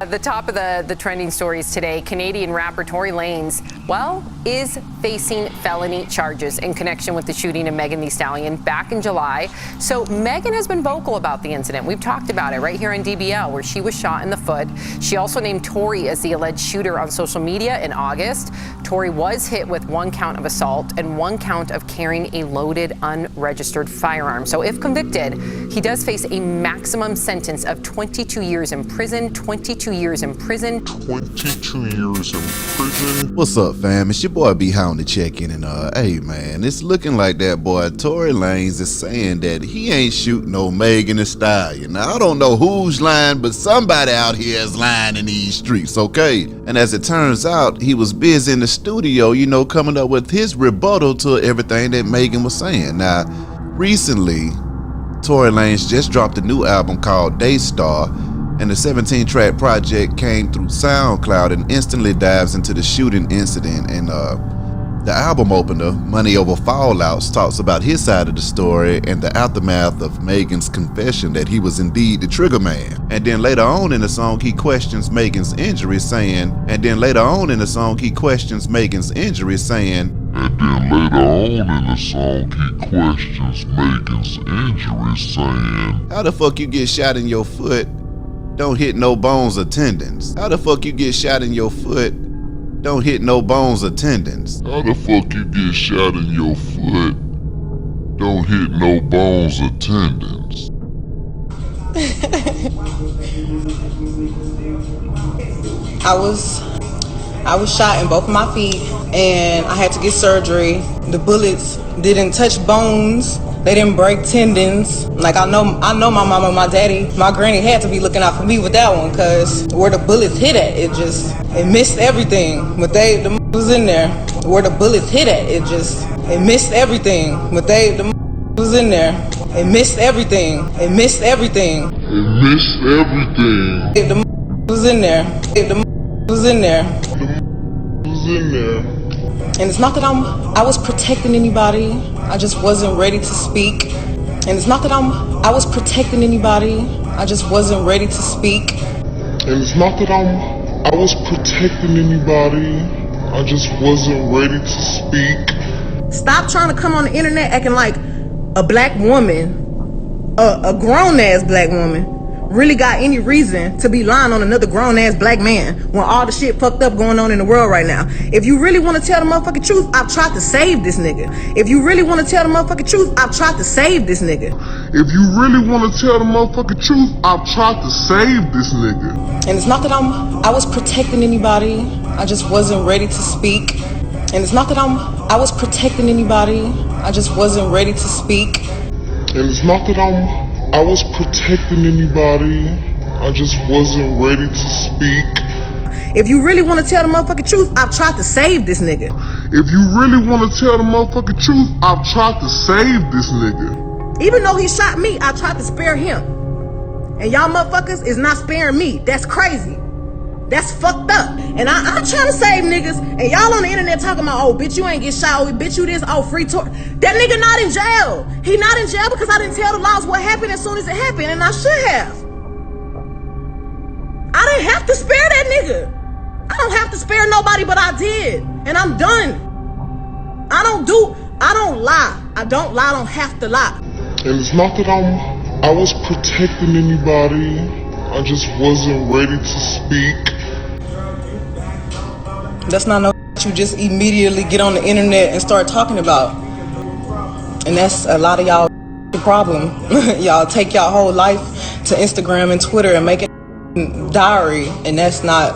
At the top of the trending stories today, Canadian rapper Tory Lanez, is facing felony charges in connection with the shooting of Megan Thee Stallion back in July. So Megan has been vocal about the incident. We've talked about it right here on DBL, where she was shot in the foot. She also named Tory as the alleged shooter on social media in August. Tory was hit with 1 count of assault and 1 count of carrying a loaded, unregistered firearm. So if convicted, he does face a maximum sentence of 22 years in prison, 22 years in prison. 22 years in prison. What's up, fam? It's your boy B Hound to check in, and hey man, it's looking like that boy Tory Lanez is saying that he ain't shooting no Megan Thee Stallion. Now I don't know who's lying, but somebody out here is lying in these streets, okay? And as it turns out, he was busy in the studio, coming up with his rebuttal to everything that Megan was saying. Now, recently, Tory Lanez just dropped a new album called Daystar, and the 17-track project came through SoundCloud and instantly dives into the shooting incident. And the album opener, Money Over Fallouts, talks about his side of the story and the aftermath of Megan's confession that he was indeed the trigger man. And then later on in the song, he questions Megan's injury, saying, how the fuck you get shot in your foot? Don't hit no bones or tendons. How the fuck you get shot in your foot? Don't hit no bones or tendons. How the fuck you get shot in your foot? Don't hit no bones or tendons. I was shot in both of my feet and I had to get surgery. The bullets didn't touch bones. They didn't break tendons. Like I know my mama, my daddy, my granny had to be looking out for me with that one, cause where the bullets hit at, it missed everything. But the was in there. Where the bullets hit at, it missed everything. But the was in there. It missed everything. It missed everything. It missed everything. The was in there. The was in there. The was in there. And it's not that I was protecting anybody. I just wasn't ready to speak. And it's not that I was protecting anybody. I just wasn't ready to speak. And it's not that I was protecting anybody. I just wasn't ready to speak. Stop trying to come on the internet acting like a black woman, a grown-ass black woman, really got any reason to be lying on another grown-ass black man when all the shit fucked up going on in the world right now. If you really want to tell the motherfucking truth, I've tried to save this nigga. If you really want to tell the motherfucking truth, I've tried to save this nigga. If you really want to tell the motherfucking truth, I've tried to save this nigga. And it's not that I was protecting anybody. I just wasn't ready to speak. And it's not that I was protecting anybody. I just wasn't ready to speak. And it's not that I was protecting anybody. I just wasn't ready to speak. If you really want to tell the motherfucking truth, I've tried to save this nigga. If you really want to tell the motherfucking truth, I've tried to save this nigga. Even though he shot me, I tried to spare him. And y'all motherfuckers is not sparing me. That's crazy. That's fucked up. And I'm trying to save niggas, and y'all on the internet talking about, oh, bitch, you ain't get shot, oh, bitch, you this, oh, free tour. That nigga not in jail. He not in jail because I didn't tell the laws what happened as soon as it happened, and I should have. I didn't have to spare that nigga. I don't have to spare nobody, but I did, and I'm done. I don't lie. I don't lie, I don't have to lie. And it's not that I was protecting anybody. I just wasn't ready to speak. That's not no you just immediately get on the internet and start talking about. And that's a lot of y'all problem. Y'all take y'all whole life to Instagram and Twitter and make it diary, and that's not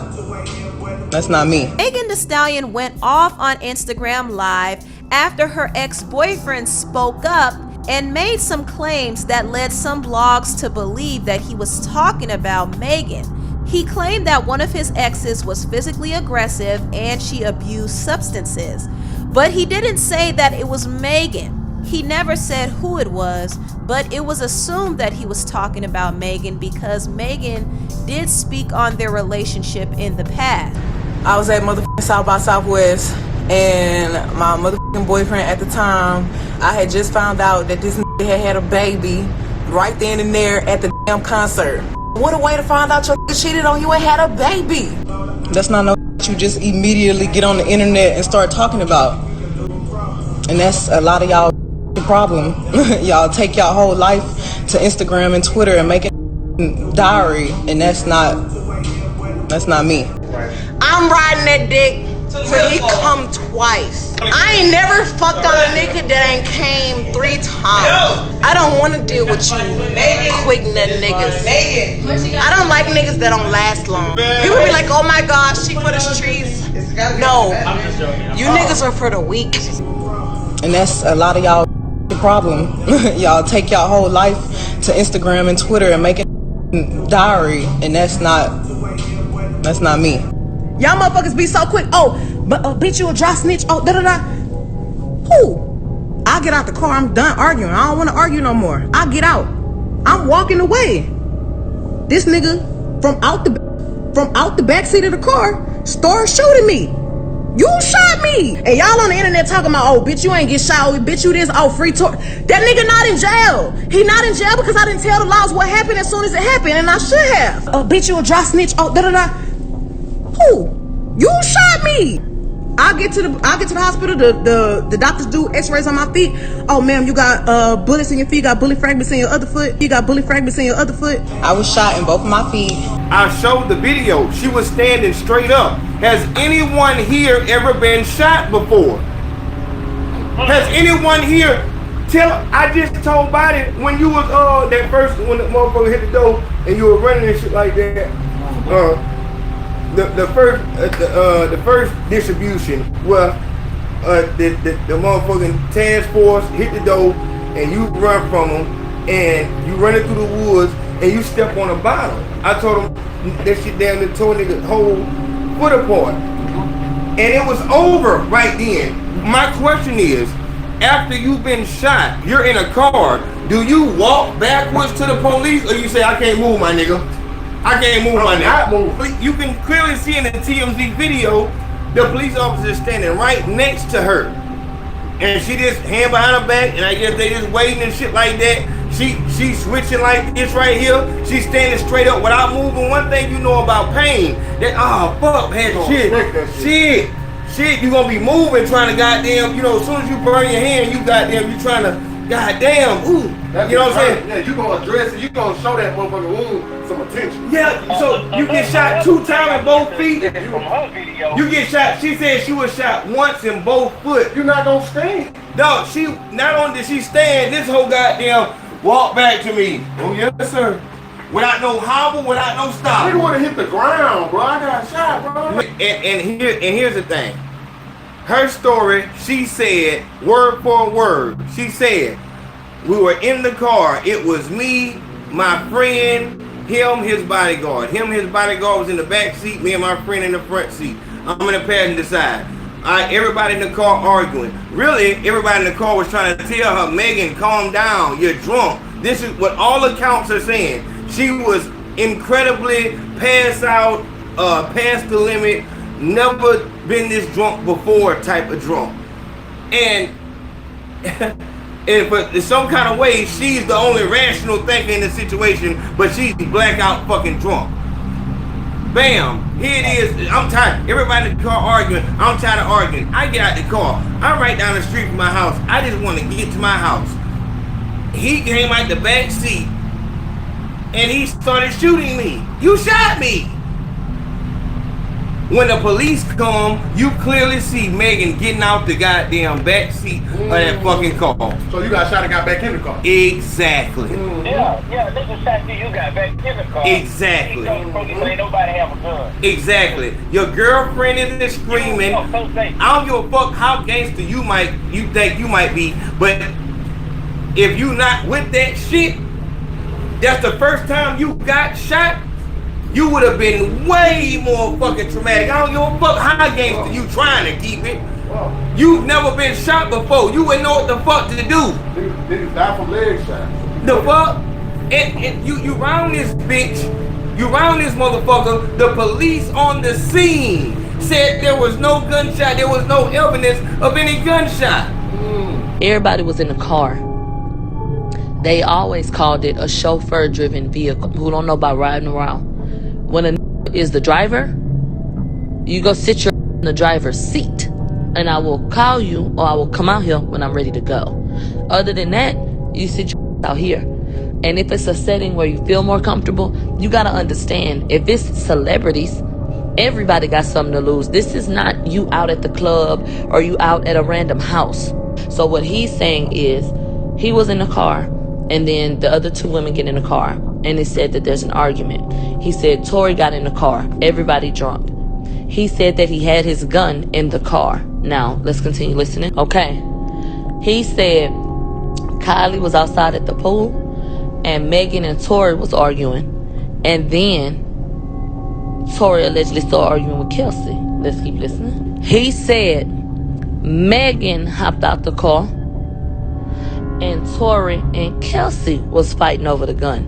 me. Megan Thee Stallion went off on Instagram Live after her ex-boyfriend spoke up and made some claims that led some blogs to believe that he was talking about Megan. He claimed that one of his exes was physically aggressive and she abused substances, but he didn't say that it was Megan. He never said who it was, but it was assumed that he was talking about Megan because Megan did speak on their relationship in the past. I was at motherfucking South by Southwest, and my motherfucking boyfriend at the time, I had just found out that this nigga had a baby right then and there at the damn concert. What a way to find out your cheated on you and had a baby. That's not no you just immediately get on the internet and start talking about. And that's a lot of y'all problem. Y'all take y'all whole life to Instagram and Twitter and make it diary, and that's not me. I'm riding that dick till he come twice. I ain't never fucked on a nigga that ain't came 3 times. I don't want to deal with you quick nut niggas. I don't like niggas that don't last long. People be like, oh my gosh, she for the streets. No, you niggas are for the weak. And that's a lot of y'all problem. Y'all take y'all whole life to Instagram and Twitter and make it diary, and that's not me. Y'all motherfuckers be so quick. Oh, but bitch, you a dry snitch. Oh, da-da-da. Who? I get out the car. I'm done arguing. I don't want to argue no more. I get out. I'm walking away. This nigga from out the back seat of the car started shooting me. You shot me. And y'all on the internet talking about, oh, bitch, you ain't get shot. Oh, bitch, you this. Oh, free Tory. That nigga not in jail. He not in jail because I didn't tell the laws what happened as soon as it happened, and I should have. Oh, bitch, you a dry snitch. Oh, da-da-da. Who? You shot me. I get to the hospital. The doctors do x-rays on my feet. Oh, ma'am, you got bullets in your feet. You got bullet fragments in your other foot. I was shot in both of my feet. I showed the video. She was standing straight up. Has anyone here ever been shot before? Has anyone here I just told Biden when you was that first when the motherfucker hit the door and you were running and shit like that. The first distribution where the motherfucking task force hit the door and you run from them and you running through the woods and you step on a bottle. I told him that shit down and tore nigga whole foot apart. And it was over right then. My question is, after you've been shot, you're in a car, do you walk backwards to the police or you say, I can't move my nigga? I can't move my nigga. You can clearly see in the TMZ video, the police officer standing right next to her. And she just hand behind her back, and I guess they just waiting and shit like that. She switching like this right here. She's standing straight up without moving. One thing you know about pain, that shit, you gonna be moving trying to goddamn, you know, as soon as you burn your hand, you trying to goddamn, ooh. You know what I'm saying? Yeah, you gonna address it, you gonna show that motherfucker wound some attention. Yeah, so you get shot 2 times in both feet. You get shot, she said she was shot once in both foot. You're not gonna stand. No, she, not only did she stand, this whole goddamn walk back to me. Oh yes, sir. Without no hobble, without no stop. You wanna hit the ground, bro. I got shot, bro. And here's the thing. Her story, she said, word for word, she said, we were in the car. It was me, my friend, him, his bodyguard. His bodyguard was in the back seat, me and my friend in the front seat. I'm in the passenger side. Everybody in the car arguing. Really, everybody in the car was trying to tell her, Megan, calm down, you're drunk. This is what all accounts are saying. She was incredibly passed out, past the limit, never been this drunk before type of drunk. And but in some kind of way, she's the only rational thinker in the situation, but she's blackout fucking drunk. Bam, here it is. I'm tired. Everybody in the car arguing. I'm tired of arguing. I get out the car. I'm right down the street from my house. I just want to get to my house. He came out the back seat and he started shooting me. You shot me. When the police come, you clearly see Megan getting out the goddamn back seat of that fucking car. So you got shot and got back in the car? Exactly. Yeah, this is shot you got back in the car. Exactly. Ain't nobody have a gun. Exactly. Your girlfriend is screaming. I don't give a fuck how gangster you think you might be, but if you not with that shit, that's the first time you got shot, you would have been way more fucking traumatic. I don't give a fuck how gangster you trying to keep it. You've never been shot before. You wouldn't know what the fuck to do. Niggas die from leg shots. The fuck? And you round this bitch. You round this motherfucker. The police on the scene said there was no gunshot. There was no evidence of any gunshot. Everybody was in the car. They always called it a chauffeur-driven vehicle. Who don't know about riding around? When a is the driver, you go sit your in the driver's seat, and I will call you or I will come out here when I'm ready to go. Other than that, you sit your out here. And if it's a setting where you feel more comfortable, you gotta understand, if it's celebrities, everybody got something to lose. This is not you out at the club or you out at a random house. So what he's saying is, he was in the car, and then the other two women get in the car, and it said that there's an argument. He said Tory got in the car, everybody drunk. He said that he had his gun in the car. Now, let's continue listening. Okay. He said Kylie was outside at the pool, and Megan and Tory was arguing. And then Tory allegedly started arguing with Kelsey. Let's keep listening. He said Megan hopped out the car, and Tory and Kelsey was fighting over the gun.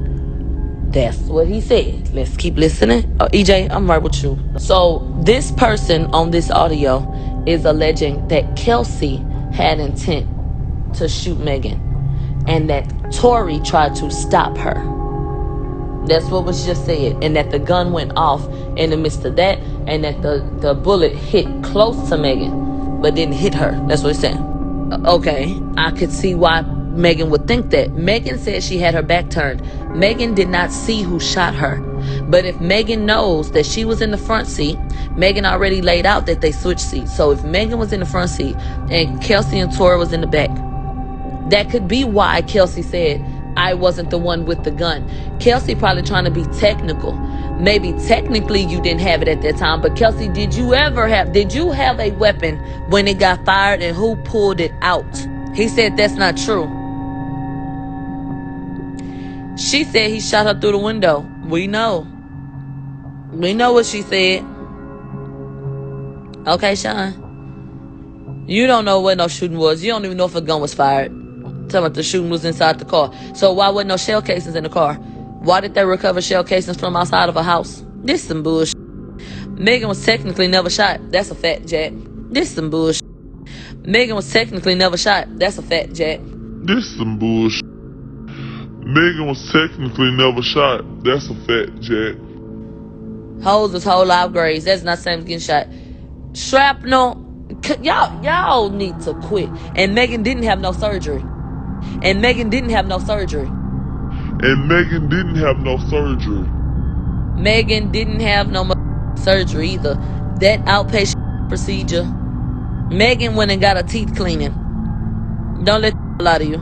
That's what he said. Let's keep listening. EJ, I'm right with you. So this person on this audio is alleging that Kelsey had intent to shoot Megan, and that Tory tried to stop her. That's what was just said. And that the gun went off in the midst of that, and that the bullet hit close to Megan, but didn't hit her. That's what he's saying. Okay, I could see why Megan would think that. Megan said she had her back turned. Megan did not see who shot her. But if Megan knows that she was in the front seat, Megan already laid out that they switched seats. So if Megan was in the front seat and Kelsey and Tory was in the back, that could be why Kelsey said, I wasn't the one with the gun. Kelsey probably trying to be technical. Maybe technically you didn't have it at that time, but Kelsey, did you have a weapon when it got fired, and who pulled it out? He said that's not true. She said he shot her through the window. We know what she said. Okay, Sean. You don't know what no shooting was. You don't even know if a gun was fired. Talking about the shooting was inside the car. So why wasn't no shell casings in the car? Why did they recover shell casings from outside of a house? This some bullshit. Megan was technically never shot. That's a fact, Jack. This some bullshit. Megan was technically never shot. That's a fact, Jack. This some bullshit. Megan was technically never shot. That's a fact, Jack. Hoes was whole live graves. That's not the same as getting shot. Shrapnel. Y'all need to quit. And Megan didn't have no surgery. Megan didn't have no surgery either. That outpatient procedure. Megan went and got her teeth cleaning. Don't let lie to you.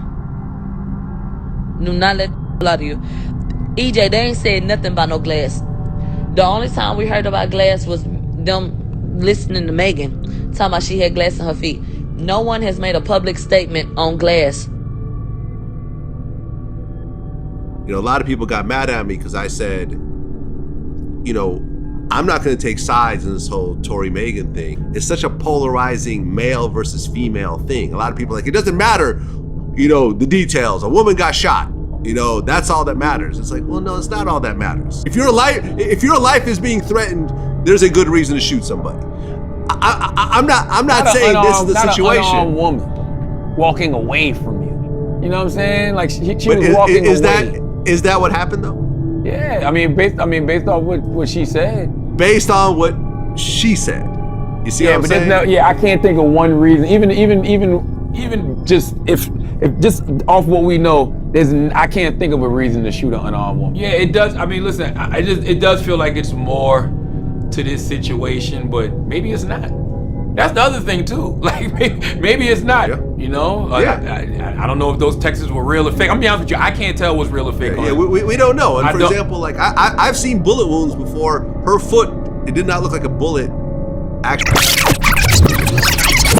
Do not let lie to you. EJ, they ain't said nothing about no glass. The only time we heard about glass was them listening to Megan talking about she had glass in her feet. No one has made a public statement on glass. You know, a lot of people got mad at me because I said, you know, I'm not going to take sides in this whole Tory Megan thing. It's such a polarizing male versus female thing. A lot of people are like, it doesn't matter, you know, the details. A woman got shot. You know, that's all that matters. It's like, well, no, it's not all that matters. If your life is being threatened, there's a good reason to shoot somebody. I'm not saying this is the situation. Not an unarmed woman walking away from you. You know what I'm saying? Like she was walking away. Is that what happened though? Yeah, I mean, based on what she said. Based on what she said. You see what I'm saying? I can't think of one reason. Even just if just off what we know, I can't think of a reason to shoot an unarmed woman. Yeah, it does. I mean, listen, it does feel like it's more to this situation, but maybe it's not. That's the other thing too. Like maybe it's not. Yeah. You know, I don't know if those texts were real or fake. I'm gonna be honest with you, I can't tell what's real or fake. Yeah, we don't know. And for example, like I've seen bullet wounds before. Her foot, it did not look like a bullet. Actually,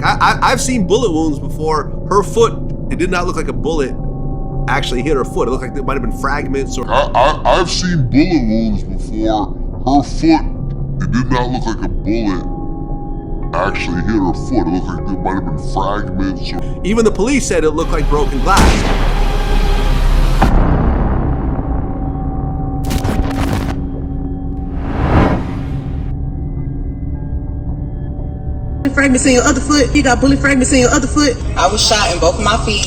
I've seen bullet wounds before. Her foot, it did not look like a bullet actually hit her foot. It looked like there might have been fragments. Or I've seen bullet wounds before. Her foot, it did not look like a bullet actually hit her foot. It looked like there might have been fragments. Even the police said it looked like broken glass. Fragments in your other foot. You got bullet fragments in your other foot. I was shot in both of my feet.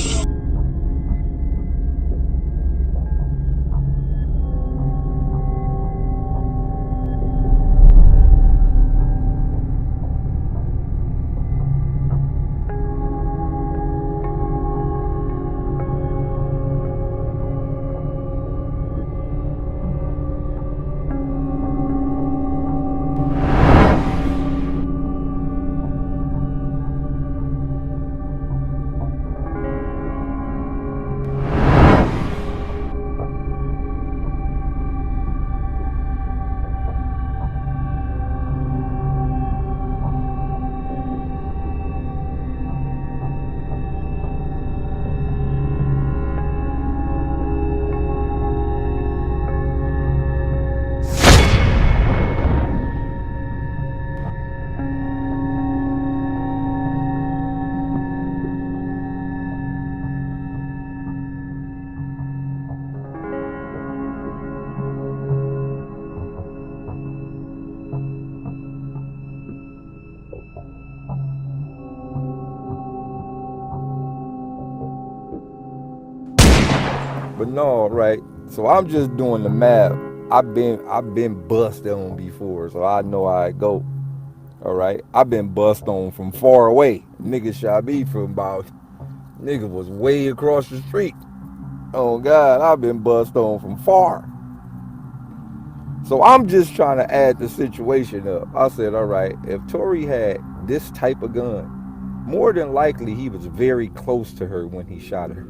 But no, right? So I'm just doing the math. I've been bust on before, so I know how it go. All right, I've been bust on from far away. Niggas shot me from about, niggas was way across the street. Oh God, I've been bust on from far. So I'm just trying to add the situation up. I said, all right, if Tory had this type of gun, more than likely he was very close to her when he shot her.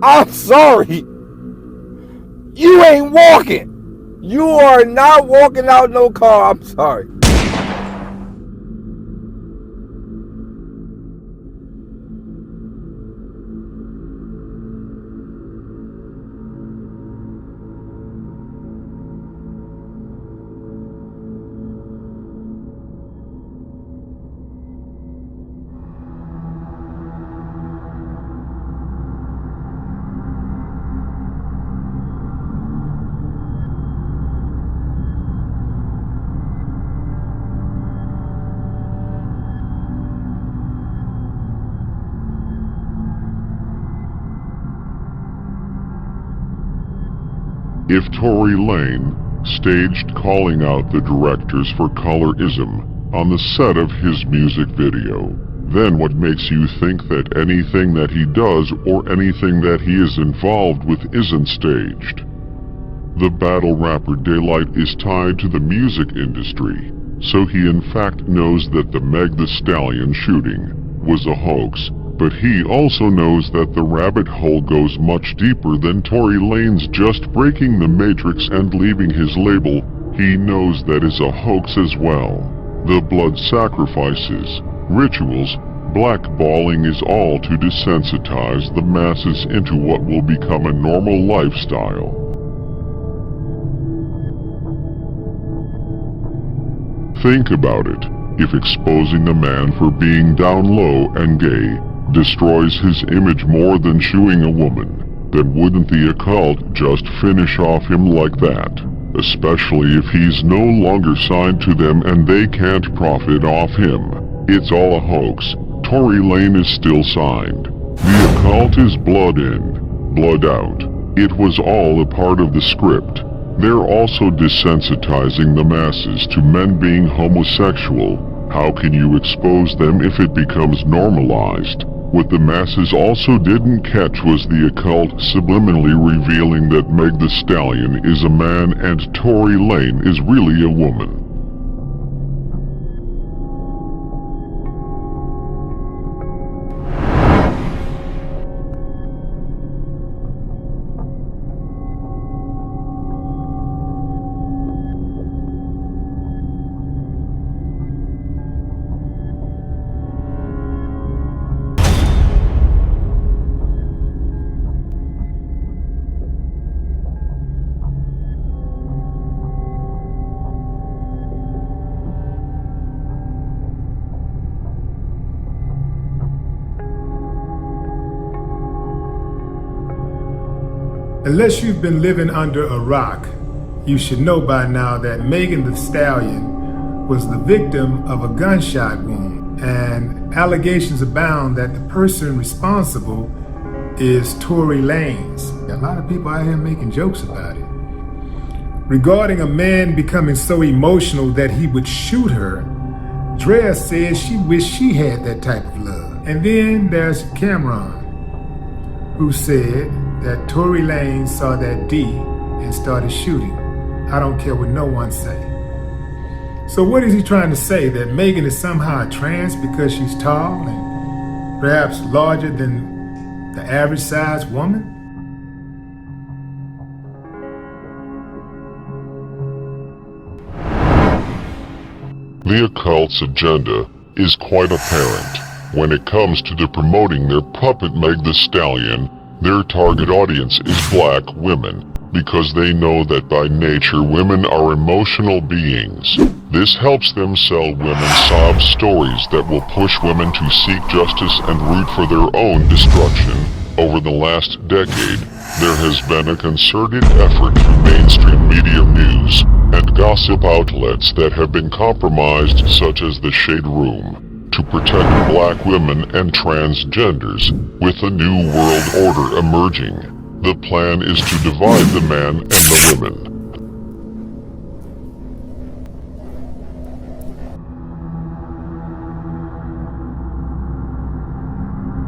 I'm sorry. You ain't walking. You are not walking out no car. I'm sorry. If Tory Lane staged calling out the directors for colorism on the set of his music video, then what makes you think that anything that he does or anything that he is involved with isn't staged? The battle rapper Daylight is tied to the music industry, so he in fact knows that the Meg Thee Stallion shooting was a hoax. But he also knows that the rabbit hole goes much deeper than Tory Lanez just breaking the matrix and leaving his label. He knows that is a hoax as well. The blood sacrifices, rituals, blackballing is all to desensitize the masses into what will become a normal lifestyle. Think about it. If exposing a man for being down low and gay destroys his image more than shooing a woman, then wouldn't the occult just finish off him like that? Especially if he's no longer signed to them and they can't profit off him. It's all a hoax. Tory Lane is still signed. The occult is blood in, blood out. It was all a part of the script. They're also desensitizing the masses to men being homosexual. How can you expose them if it becomes normalized? What the masses also didn't catch was the occult subliminally revealing that Meg Thee Stallion is a man and Tory Lane is really a woman. Unless you've been living under a rock, you should know by now that Megan Thee Stallion was the victim of a gunshot wound, and allegations abound that the person responsible is Tory Lanez. A lot of people out here making jokes about it. Regarding a man becoming so emotional that he would shoot her, Drea says she wished she had that type of love. And then there's Cameron, who said that Tory Lanez saw that D and started shooting. I don't care what no one say. So what is he trying to say? That Megan is somehow a trans because she's tall and perhaps larger than the average sized woman? The occult's agenda is quite apparent. When it comes to the promoting their puppet Meg Thee Stallion, their target audience is black women, because they know that by nature women are emotional beings. This helps them sell women sob stories that will push women to seek justice and root for their own destruction. Over the last decade, there has been a concerted effort through mainstream media news and gossip outlets that have been compromised, such as The Shade Room, to protect black women and transgenders. With a new world order emerging, the plan is to divide the man and the women.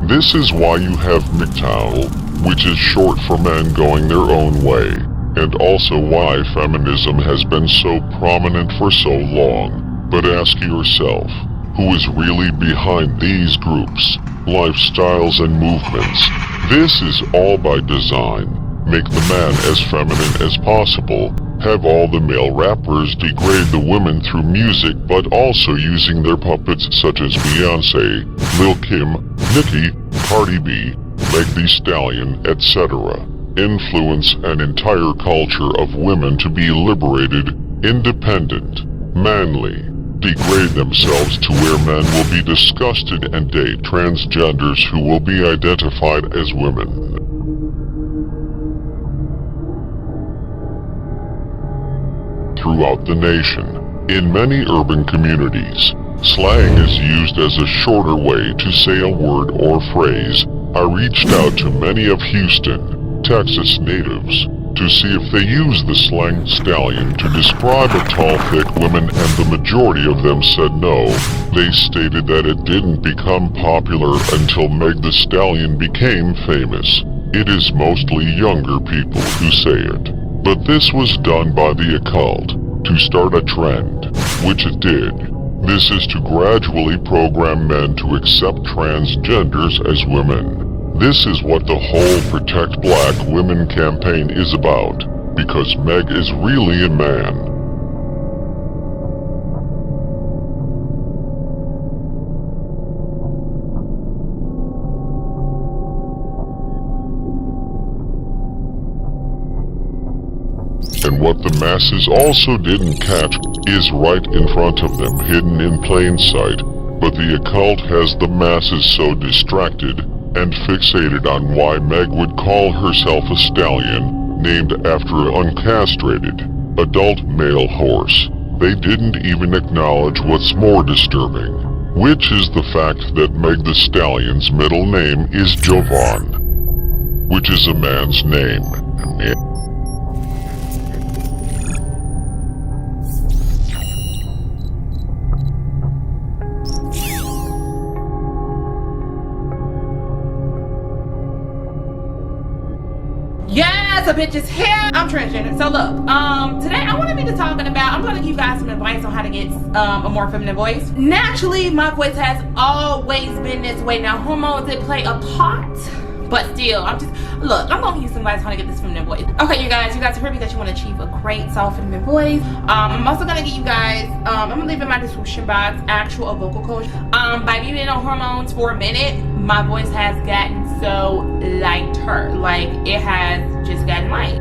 This is why you have MGTOW, which is short for men going their own way, and also why feminism has been so prominent for so long. But ask yourself, who is really behind these groups, lifestyles and movements? This is all by design. Make the man as feminine as possible, have all the male rappers degrade the women through music but also using their puppets such as Beyonce, Lil Kim, Nicki, Cardi B, Meg Thee Stallion, etc. Influence an entire culture of women to be liberated, independent, manly, degrade themselves to where men will be disgusted and date transgenders who will be identified as women. Throughout the nation, in many urban communities, slang is used as a shorter way to say a word or phrase. I reached out to many of Houston, Texas natives to see if they use the slang stallion to describe a tall, thick woman, and the majority of them said no. They stated that it didn't become popular until Meg Thee Stallion became famous. It is mostly younger people who say it. But this was done by the occult to start a trend, which it did. This is to gradually program men to accept transgenders as women. This is what the whole Protect Black Women campaign is about, because Meg is really a man. And what the masses also didn't catch is right in front of them, hidden in plain sight. But the occult has the masses so distracted and fixated on why Meg would call herself a stallion, named after an uncastrated, adult male horse. They didn't even acknowledge what's more disturbing, which is the fact that Meg Thee Stallion's middle name is Jovon, which is a man's name. Yes, a bitch is here. I'm transgender. So look, today I want to be talking about, I'm going to give you guys some advice on how to get a more feminine voice. Naturally, my voice has always been this way. Now, hormones did play a part, but still, I'm going to give you some advice on how to get this feminine voice. Okay, you guys have heard me that you want to achieve a great, soft, feminine voice. I'm also going to give you guys, I'm going to leave in my description box actual vocal coach. By me being on hormones for a minute, my voice has gotten so lighter. Like, it has just gotten light.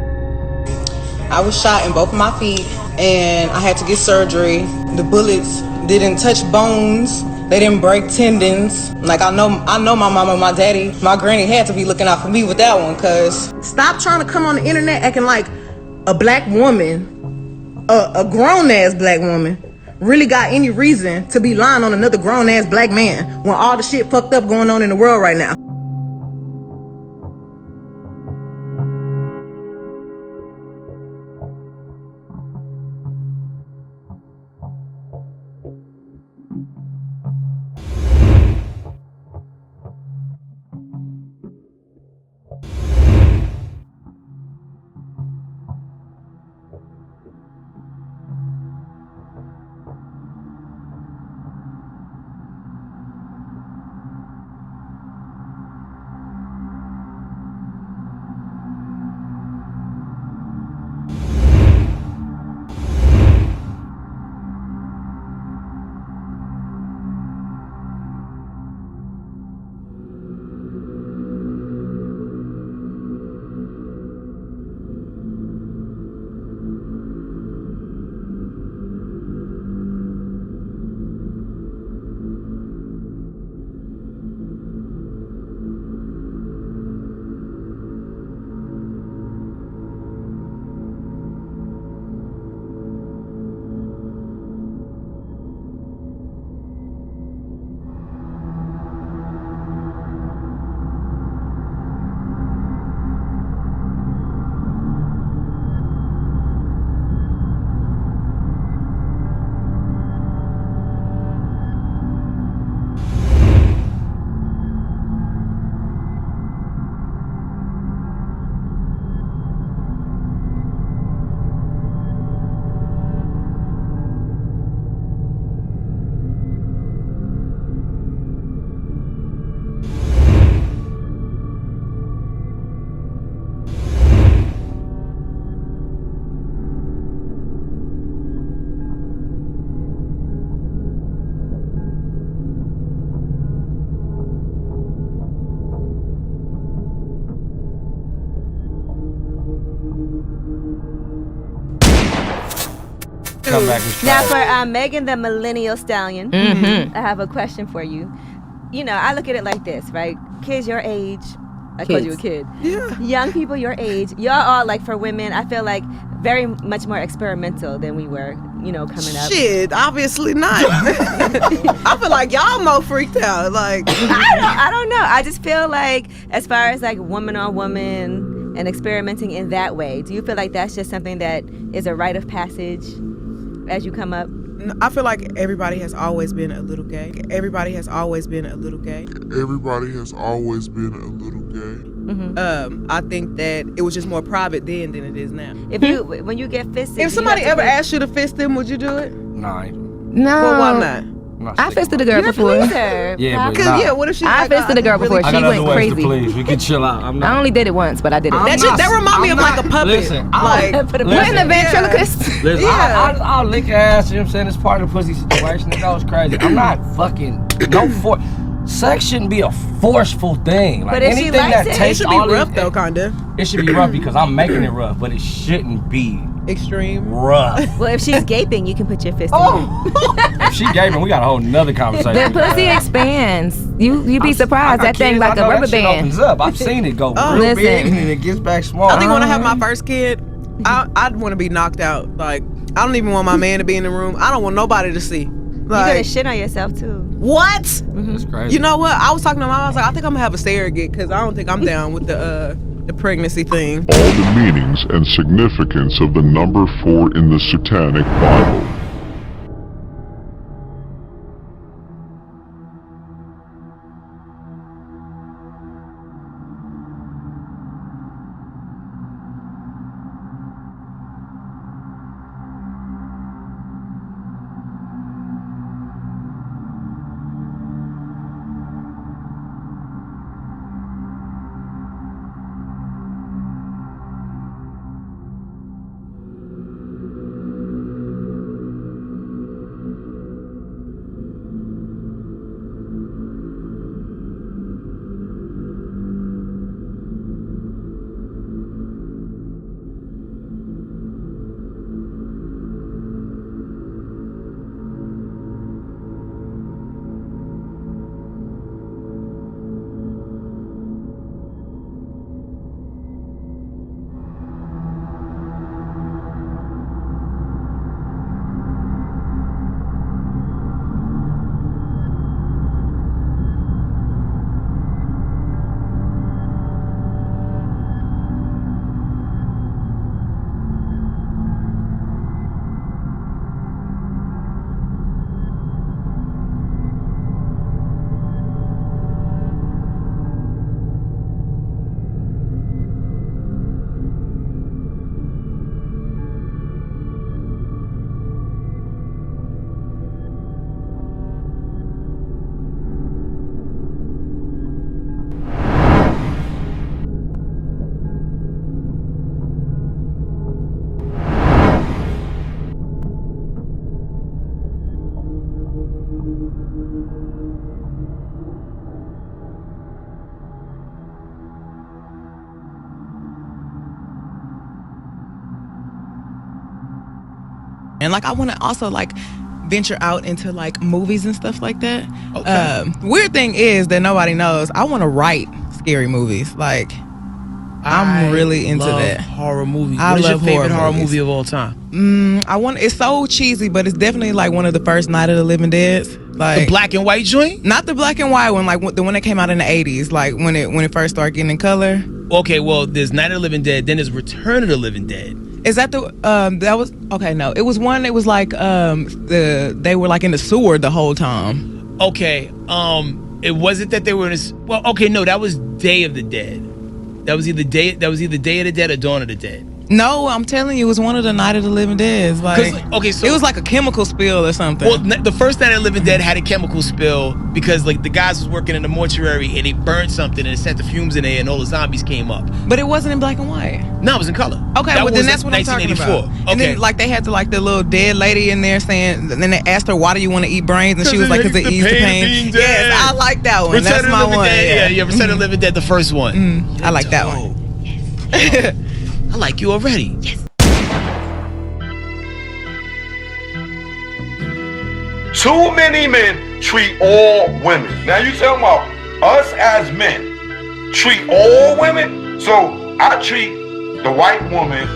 I was shot in both of my feet and I had to get surgery. The bullets didn't touch bones. They didn't break tendons. Like, I know my mama, my daddy, my granny had to be looking out for me with that one, cause stop trying to come on the internet acting like a black woman, a grown ass black woman, really got any reason to be lying on another grown ass black man when all the shit fucked up going on in the world right now. Come back with Now for Megan the Millennial Stallion, I have a question for you. You know, I look at it like this, right? Kids your age, I called you a kid. Yeah. Young people your age, y'all are like, for women, I feel like very much more experimental than we were, you know, coming up. Shit, obviously not. I feel like y'all more freaked out. Like I don't know. I just feel like as far as like woman on woman and experimenting in that way, do you feel like that's just something that is a rite of passage as you come up? I feel like everybody has always been a little gay. Everybody has always been a little gay. Everybody has always been a little gay. I think that it was just more private then than it is now. When you get fisted, if somebody ever asked you to fist them, would you do it? Nah. No. Well, why not? I fisted a girl before. Yeah, but Cause what if she? I fisted a girl before. I She got went other ways to crazy. please. We can chill out. I only did it once, but I did it. That remind me of like a puppet. Listen, Wasn't a ventriloquist? Listen, I'll lick your ass, you know what I'm saying? It's part of the pussy situation. That was crazy. I'm not fucking, sex shouldn't be a forceful thing. Like, but if anything she likes that it, takes it should be rough though, kinda. It should be rough because I'm making it rough, but it shouldn't be extreme rough. Well, if she's gaping, you can put your fist in her. If she gaping, we got a whole nother conversation. The pussy expands. You be surprised. That thing like a rubber band. Opens up. I've seen it go real big and then it gets back small. I think when I have my first kid, I'd want to be knocked out. Like, I don't even want my man to be in the room. I don't want nobody to see. Like, you gotta shit on yourself too. What? That's crazy. You know what? I was talking to my mom. I was like, I think I'm gonna have a surrogate because I don't think I'm down with the pregnancy thing. All the meanings and significance of the number 4 in the Satanic Bible. And like I want to also like venture out into like movies and stuff like that. Okay. Weird thing is that nobody knows. I want to write scary movies. Like I'm really into that. Horror movies. I What is your love favorite horror movies. movie of all time? It's so cheesy, but it's definitely like one of the first Night of the Living Deads. Like The black and white joint? Not the black and white one, like the one that came out in the 80s, like when it first started getting in color. Okay, well, there's Night of the Living Dead, then there's Return of the Living Dead. Is that the that was okay? No, it was one that was like they were like in the sewer the whole time. Okay, it wasn't that they were in a, well, okay, no, that was Day of the Dead. That was either Day of the Dead or Dawn of the Dead. No, I'm telling you, it was one of the Night of the Living Dead. Like, okay, so it was like a chemical spill or something. Well, the first Night of the Living Dead had a chemical spill because like the guys was working in the mortuary and they burned something and it sent the fumes in there and all the zombies came up. But it wasn't in black and white. No, it was in color. Okay, well then that's what I'm talking about. Okay. And then like they had the little dead lady in there saying, and then they asked her, "Why do you want to eat brains?" And she was like, "Because it eased the pain." Yes, I like that one. That's my one. Yeah, Return of the Living Dead, the first one. I like that one. I like you already. Yes. Too many men treat all women. Now you talking about us as men treat all women? So I treat the white woman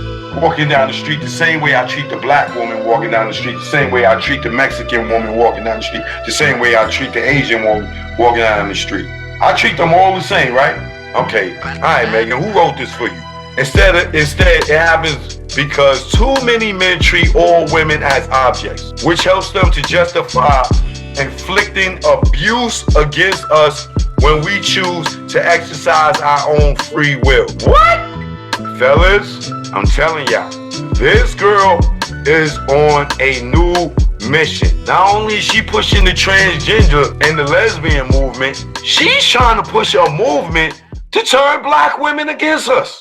walking down the street the same way I treat the black woman walking down the street, the same way I treat the Mexican woman walking down the street, the same way I treat the Asian woman walking down the street. I treat them all the same, right? Okay. All right, Megan, who wrote this for you? Instead, it happens because too many men treat all women as objects, which helps them to justify inflicting abuse against us when we choose to exercise our own free will. What? Fellas, I'm telling y'all, this girl is on a new mission. Not only is she pushing the transgender and the lesbian movement, she's trying to push a movement to turn black women against us.